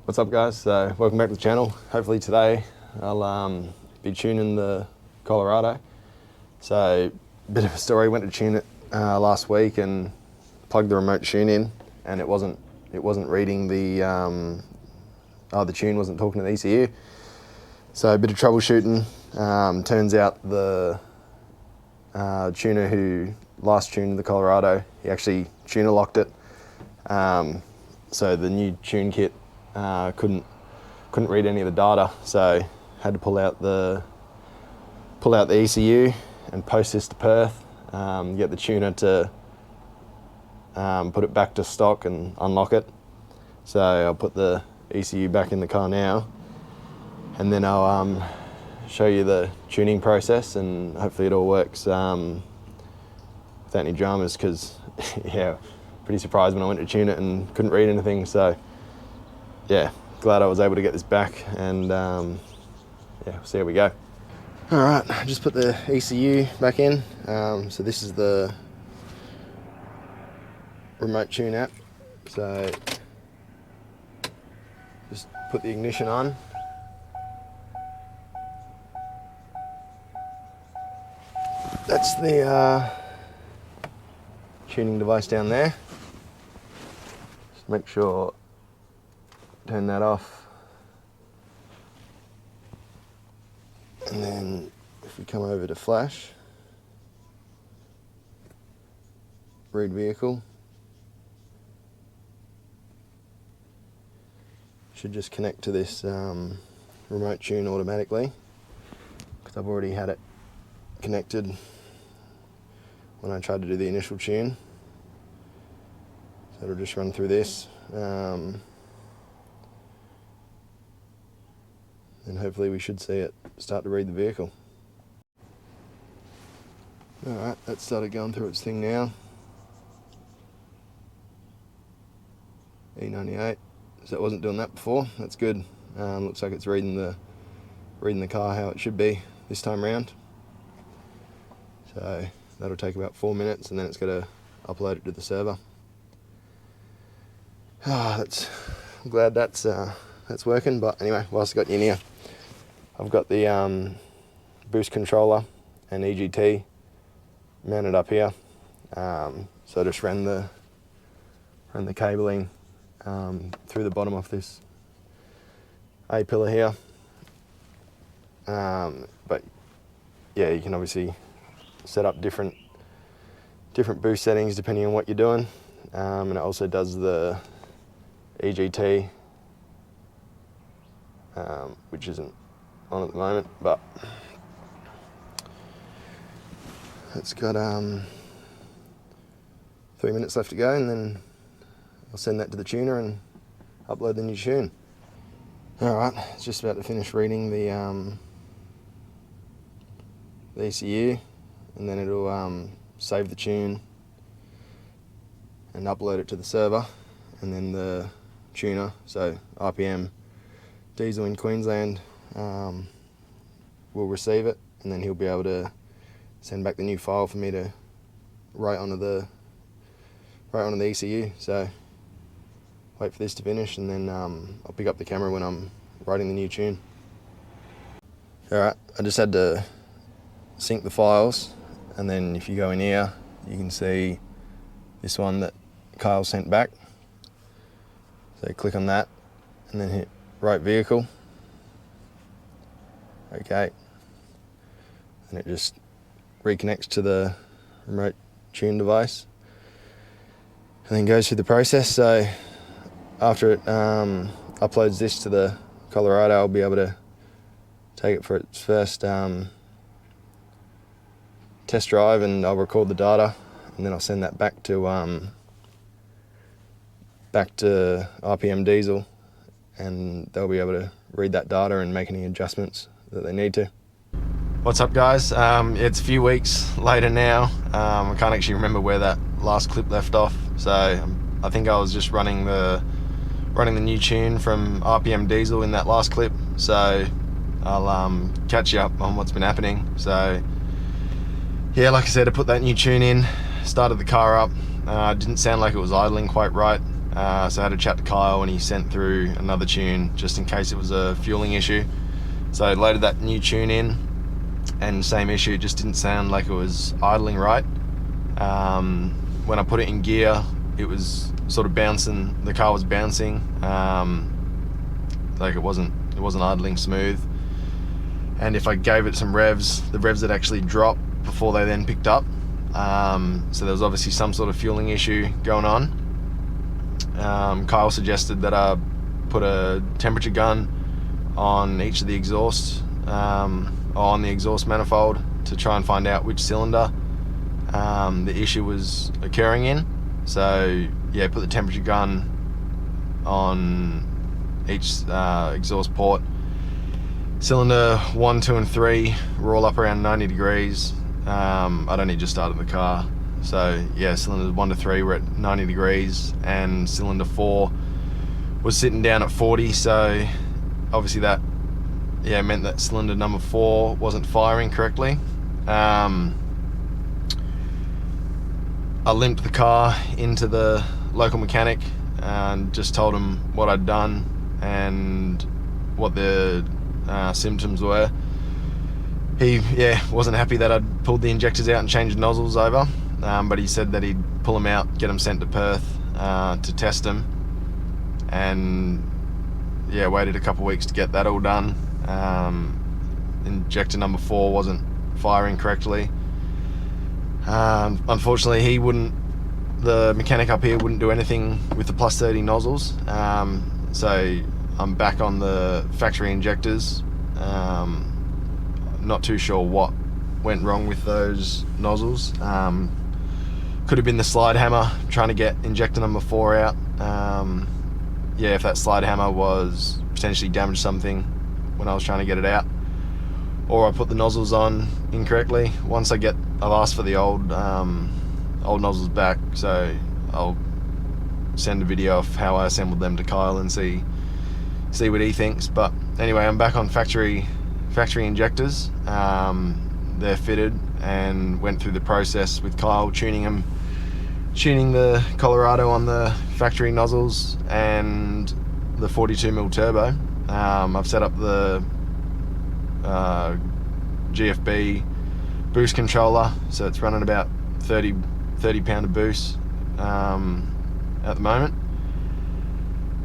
What's up, guys? So welcome back to the channel. Hopefully today I'll be tuning the Colorado. So bit of a story, went to tune it last week and plugged the remote tune in, and it wasn't reading the tune wasn't talking to the ECU. So a bit of troubleshooting. Turns out the tuner who last tuned the Colorado, he actually tuner locked it. So the new tune kit couldn't read any of the data, so had to pull out the ECU and post this to Perth, get the tuner to put it back to stock and unlock it. So I'll put the ECU back in the car now, and then I'll show you the tuning process, and hopefully it all works without any dramas, because yeah, pretty surprised when I went to tune it and couldn't read anything. So yeah, glad I was able to get this back, and yeah, we'll see how we go. All right, I just put the ECU back in. So this is the remote tune app. So just put the ignition on. That's the tuning device down there. Just make sure, turn that off. And then if we come over to flash, read vehicle, should just connect to this remote tune automatically, because I've already had it connected when I tried to do the initial tune. So it'll just run through this, and hopefully we should see it start to read the vehicle. Alright, that started going through its thing now. E98, so it wasn't doing that before. That's good. Looks like it's reading the car how it should be this time round. So that'll take about 4 minutes, and then it's got to upload it to the server. I'm glad that's working. But anyway, whilst I got you in here, I've got the boost controller and EGT mounted up here. So I just ran the cabling through the bottom of this A pillar here. But yeah, you can obviously set up different boost settings depending on what you're doing, and it also does the EGT, which isn't on at the moment, but it's got 3 minutes left to go, and then I'll send that to the tuner and upload the new tune. Alright, it's just about to finish reading the ECU, and then it'll save the tune and upload it to the server, and then the tuner, so RPM Diesel in Queensland, will receive it, and then he'll be able to send back the new file for me to write onto the ECU. So wait for this to finish, and then I'll pick up the camera when I'm writing the new tune. Alright, I just had to sync the files, and then if you go in here, you can see this one that Kyle sent back. So click on that, and then hit write vehicle. Okay, and it just reconnects to the remote tune device, and then goes through the process. So after it uploads this to the Colorado, I'll be able to take it for its first test drive, and I'll record the data, and then I'll send that back to RPM Diesel, and they'll be able to read that data and make any adjustments that they need to. What's up, guys? It's a few weeks later now. I can't actually remember where that last clip left off, so I think I was just running the new tune from RPM Diesel in that last clip. So I'll catch you up on what's been happening. So yeah, like I said, I put that new tune in, started the car up. Didn't sound like it was idling quite right. So I had a chat to Kyle and he sent through another tune just in case it was a fueling issue. So I loaded that new tune in, and same issue, it just didn't sound like it was idling right. When I put it in gear, it was sort of bouncing, the car was bouncing, like it wasn't idling smooth. And if I gave it some revs, the revs would actually drop before they then picked up. So there was obviously some sort of fueling issue going on. Kyle suggested that I put a temperature gun on each of the exhausts, on the exhaust manifold, to try and find out which cylinder the issue was occurring in. So yeah, put the temperature gun on each exhaust port. Cylinder 1, 2 and 3 were all up around 90 degrees. I'd only just started the car, so yeah, cylinders 1 to 3 were at 90 degrees, and cylinder 4 was sitting down at 40. So obviously that meant that cylinder number 4 wasn't firing correctly. I limped the car into the local mechanic and just told him what I'd done and what the symptoms were. He wasn't happy that I'd pulled the injectors out and changed nozzles over, but he said that he'd pull them out, get them sent to Perth to test them, and yeah, waited a couple of weeks to get that all done. Injector number 4 wasn't firing correctly. Unfortunately, the mechanic up here wouldn't do anything with the plus 30 nozzles, so I'm back on the factory injectors. Not too sure what went wrong with those nozzles. Could have been the slide hammer trying to get injector number 4 out. If that slide hammer was potentially damaged something when I was trying to get it out, or I put the nozzles on incorrectly. I've asked for the old nozzles back, so I'll send a video of how I assembled them to Kyle and see what he thinks. But anyway, I'm back on factory injectors. They're fitted, and went through the process with Kyle tuning the Colorado on the factory nozzles and the 42mm turbo. I've set up the GFB boost controller, so it's running about 30 pound of boost at the moment,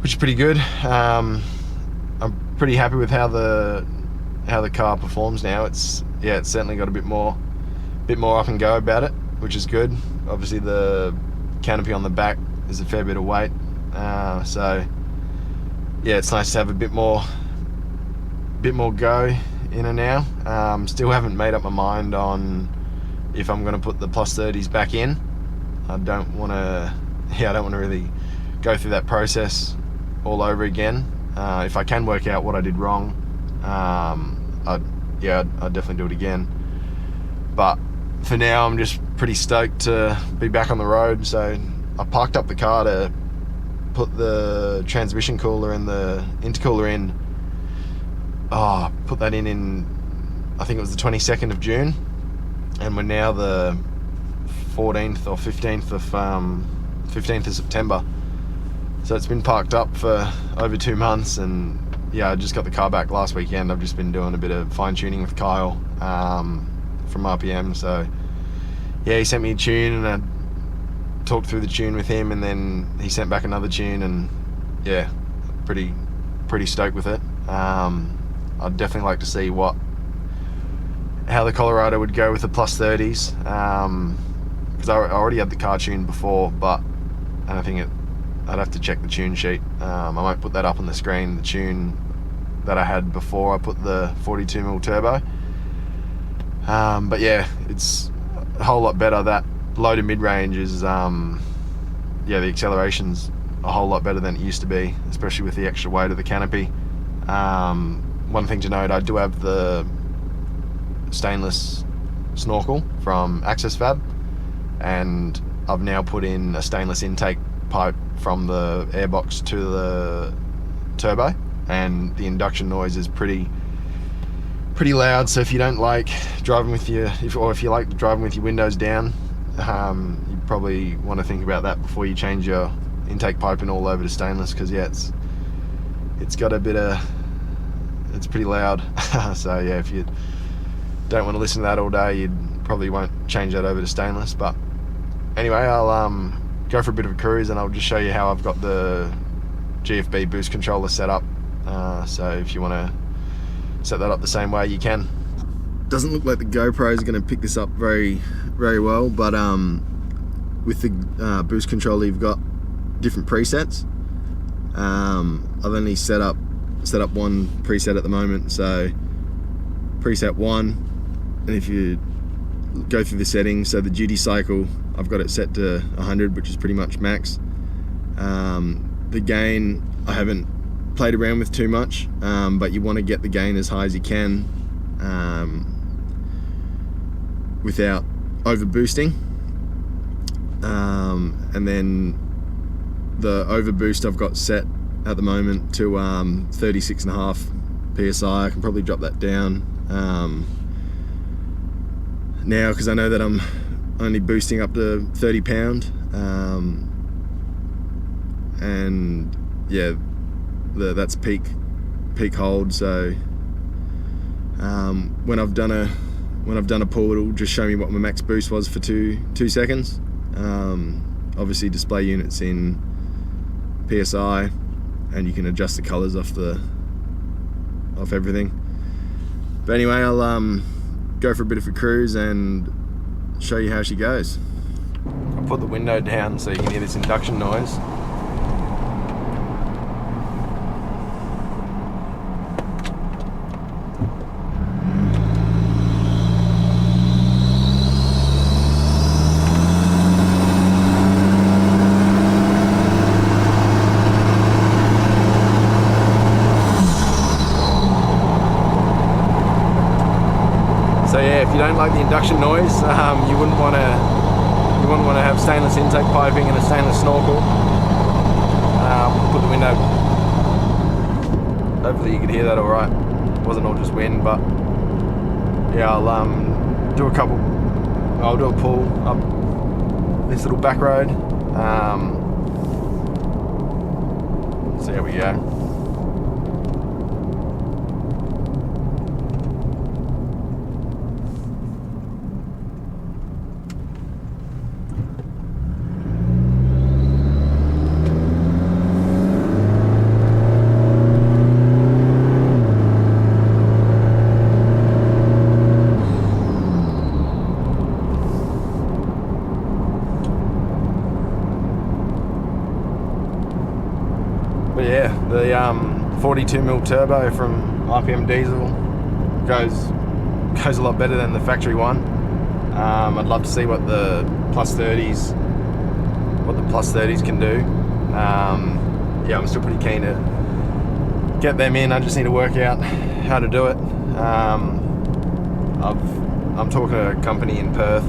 which is pretty good. I'm pretty happy with how the car performs now. It's certainly got a bit more up and go about it, which is good. Obviously the canopy on the back is a fair bit of weight, so yeah, it's nice to have a bit more go in and now. Still haven't made up my mind on if I'm going to put the plus 30s back in. I don't want to really go through that process all over again. If I can work out what I did wrong, I'd definitely do it again. But for now, I'm just pretty stoked to be back on the road. So I parked up the car to put the transmission cooler and the intercooler in. Put that in I think it was the 22nd of June, and we're now the 14th or 15th of September. So it's been parked up for over 2 months, and yeah, I just got the car back last weekend. I've just been doing a bit of fine tuning with Kyle from RPM. So yeah, he sent me a tune and I talked through the tune with him, and then he sent back another tune, and yeah, pretty stoked with it. I'd definitely like to see how the Colorado would go with the plus 30s, because I already had the car tuned before, but I think I'd have to check the tune sheet. I might put that up on the screen, the tune that I had before I put the 42mm turbo. But yeah, it's a whole lot better. That low to mid-range is, the acceleration's a whole lot better than it used to be, especially with the extra weight of the canopy. One thing to note, I do have the stainless snorkel from Access Fab, and I've now put in a stainless intake pipe from the airbox to the turbo, and the induction noise is pretty loud. So if you don't like driving with if you like driving with your windows down, you probably want to think about that before you change your intake piping all over to stainless, because yeah, it's got a bit of, it's pretty loud. So yeah, if you don't want to listen to that all day, you probably won't change that over to stainless. But anyway, I'll go for a bit of a cruise, and I'll just show you how I've got the GFB boost controller set up. So if you want to set that up the same way, you can. Doesn't look like the GoPro is going to pick this up very well, but with the boost controller, you've got different presets. I've only set up one preset at the moment, so preset 1, and if you go through the settings, so the duty cycle, I've got it set to 100, which is pretty much max. The gain, I haven't played around with too much, but you want to get the gain as high as you can without over boosting. And then the over boost I've got set at the moment to 36.5 psi. I can probably drop that down now, because I know that I'm only boosting up to 30 pound, and yeah, that's peak hold. So when I've done a pull, it'll just show me what my max boost was for 2 seconds. Obviously display units in PSI, and you can adjust the colors off everything. But anyway, I'll go for a bit of a cruise and show you how she goes. I'll put the window down so you can hear this induction noise. So yeah, if you don't like the induction noise, you wouldn't want to have stainless intake piping and a stainless snorkel. Put the window. Hopefully you could hear that all right. It wasn't all just wind, but yeah, I'll do a pull up this little back road. So here we go. But yeah, the 42mm turbo from RPM diesel goes a lot better than the factory one. I'd love to see what the plus 30s can do. Yeah, I'm still pretty keen to get them in. I just need to work out how to do it. I'm talking to a company in Perth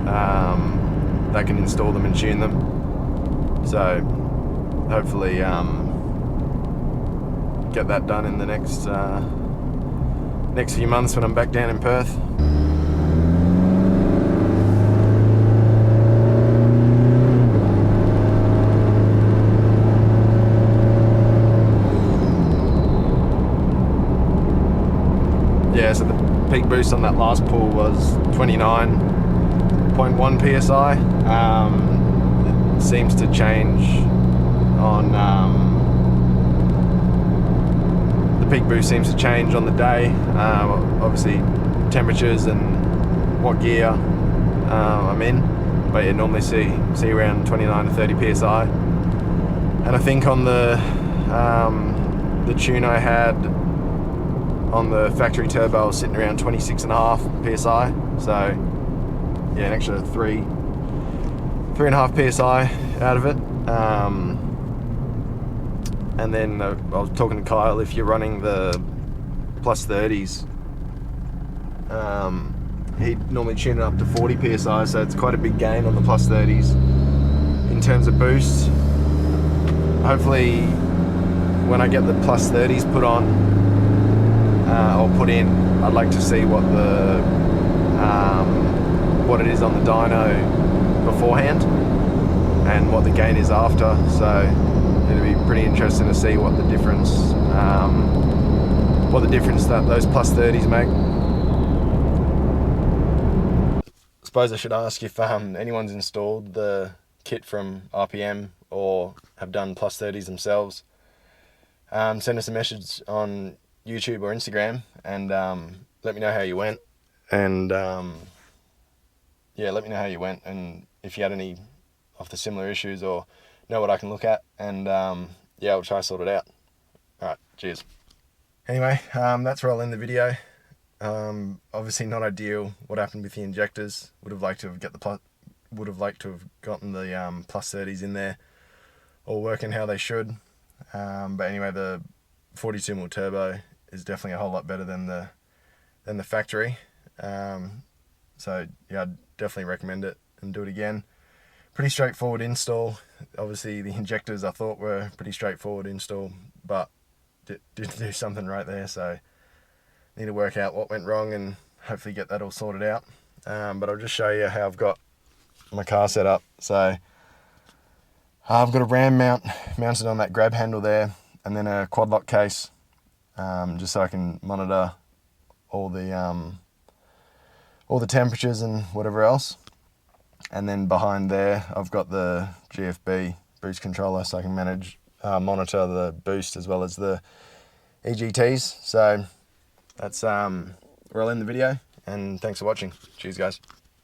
that can install them and tune them. So hopefully get that done in the next few months when I'm back down in Perth. Yeah, so the peak boost on that last pull was 29.1 psi. It seems to change on the peak boost seems to change on the day. Obviously temperatures and what gear I'm in, but you normally see around 29 to 30 psi. And I think on the tune I had on the factory turbo, I was sitting around 26.5 psi. So yeah, an extra 3.5 psi out of it. And then I was talking to Kyle, if you're running the plus 30s, he'd normally tune it up to 40 psi, so it's quite a big gain on the plus 30s in terms of boost. Hopefully when I get the plus 30s put on or put in, I'd like to see what what it is on the dyno beforehand, and what the gain is after. So it'll be pretty interesting to see what the difference that those plus 30s make. I suppose I should ask if anyone's installed the kit from RPM or have done plus 30s themselves. Send us a message on YouTube or Instagram and let me know how you went. And yeah, let me know how you went and if you had any of the similar issues or know what I can look at. And yeah, I'll try to sort it out. All right, cheers. Anyway, that's where I'll end the video. Obviously not ideal what happened with the injectors. Would have liked to have gotten the plus 30s in there, all working how they should. But anyway, the 42mm turbo is definitely a whole lot better than the factory. So yeah, I'd definitely recommend it and do it again. Pretty straightforward install. Obviously the injectors I thought were pretty straightforward install, but did do something right there. So need to work out what went wrong and hopefully get that all sorted out. But I'll just show you how I've got my car set up. So I've got a ram mount mounted on that grab handle there, and then a quad lock case, just so I can monitor all the temperatures and whatever else. And then behind there, I've got the GFB boost controller, so I can monitor the boost as well as the EGTs. So that's where I'll end the video, and thanks for watching. Cheers, guys.